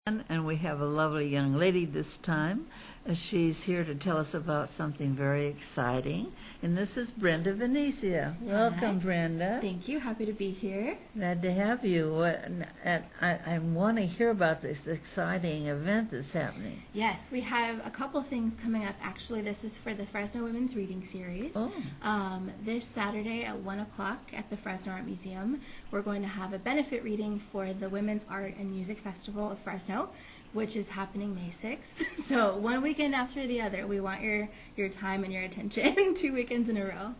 And we have a lovely young lady this time. She's here to tell us about something very exciting. And this is Brenda Venezia. Welcome, Hi. Brenda. Thank you. Happy to be here. Glad to have you. I want to hear about this exciting event that's happening. Yes, we have a couple things coming up. Actually, this is for the Fresno Women's Reading Series. Oh. This Saturday at 1 o'clock at the Fresno Art Museum, we're going to have a benefit reading for the Women's Art and Music Festival of Fresno, which is happening May 6th. So one weekend after the other. We want your time and your attention 2 weekends in a row.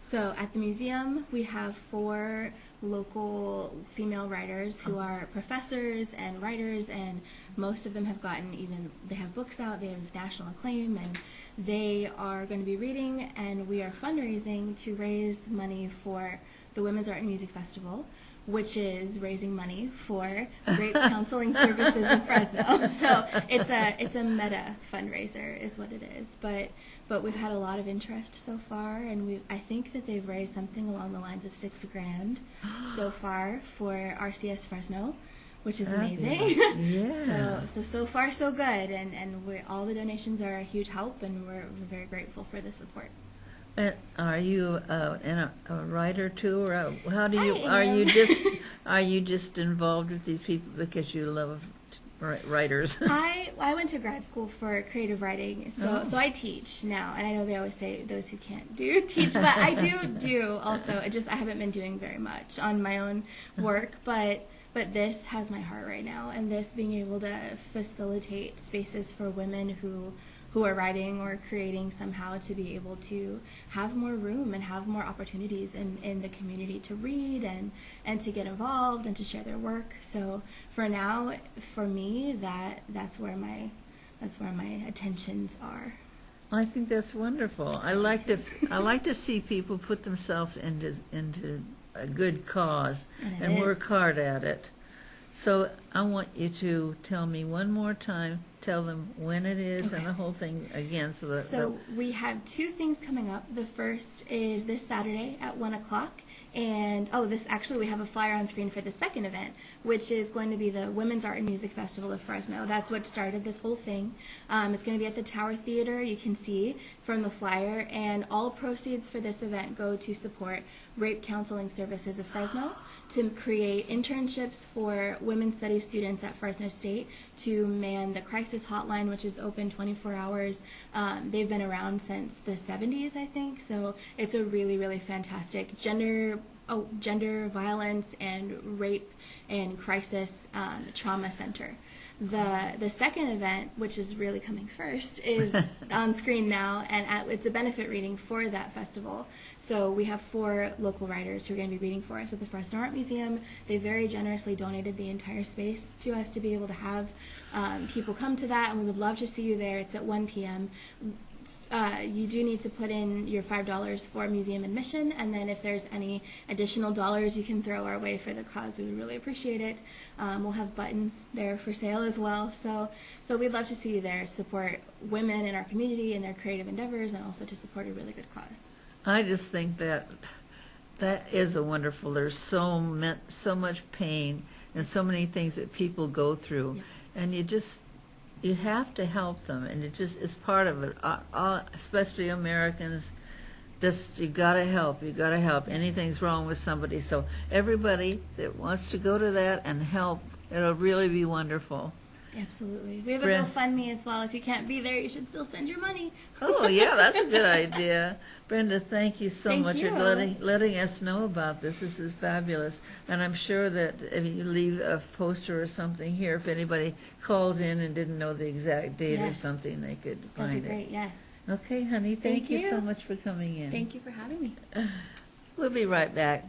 So at the museum, we have 4 local female writers who are professors and writers, and most of them have they have books out, they have national acclaim, and they are going to be reading, and we are fundraising to raise money for the Women's Art and Music Festival, which is raising money for rape counseling services in Fresno. So it's a meta fundraiser is what it is. But we've had a lot of interest so far, and I think that they've raised something along the lines of $6 grand so far for RCS Fresno, which is amazing. Yeah. So far so good, and all the donations are a huge help, and we're very grateful for the support. Are you a writer too, or how do you? I am. Are you just involved with these people because you love writers? I went to grad school for creative writing, so I teach now, and I know they always say those who can't teach, but I do also. I haven't been doing very much on my own work, but this has my heart right now, and this being able to facilitate spaces for women who are writing or creating somehow to be able to have more room and have more opportunities in the community to read and to get involved and to share their work. So for now, for me, that's where my attentions are. I think that's wonderful. I like to see people put themselves into a good cause and work hard at it. So I want you to tell me one more time, tell them when it is and the whole thing again. So we have 2 things coming up. The first is this Saturday at 1 o'clock. And we have a flyer on screen for the second event, which is going to be the Women's Art and Music Festival of Fresno. That's what started this whole thing. It's going to be at the Tower Theater, you can see from the flyer, and all proceeds for this event go to support Rape Counseling Services of Fresno, to create internships for women's studies students at Fresno State, to man the crisis hotline, which is open 24 hours. They've been around since the 70s, I think, so it's a really, really fantastic gender violence and rape and crisis trauma center. The second event, which is really coming first, is on screen now, and it's a benefit reading for that festival. So we have 4 local writers who are going to be reading for us at the Fresno Art Museum. They very generously donated the entire space to us to be able to have people come to that, and we would love to see you there. It's at 1 p.m. You do need to put in your $5 for museum admission, and then if there's any additional dollars you can throw our way for the cause, we would really appreciate it. We'll have buttons there for sale as well, so we'd love to see you there, support women in our community and their creative endeavors, and also to support a really good cause. I just think that is a wonderful. There's so much pain and so many things that people go through, and you have to help them, and it's part of it. Especially Americans, you gotta help. Anything's wrong with somebody, so everybody that wants to go to that and help, it'll really be wonderful. Absolutely. We have a GoFundMe as well. If you can't be there, you should still send your money. Oh yeah, that's a good idea. Brenda, thank you so much for letting us know about this. This is fabulous. And I'm sure that if you leave a poster or something here, if anybody calls in and didn't know the exact date or something, they could find it. That'd be great, yes. Okay, honey, thank you so much for coming in. Thank you for having me. We'll be right back.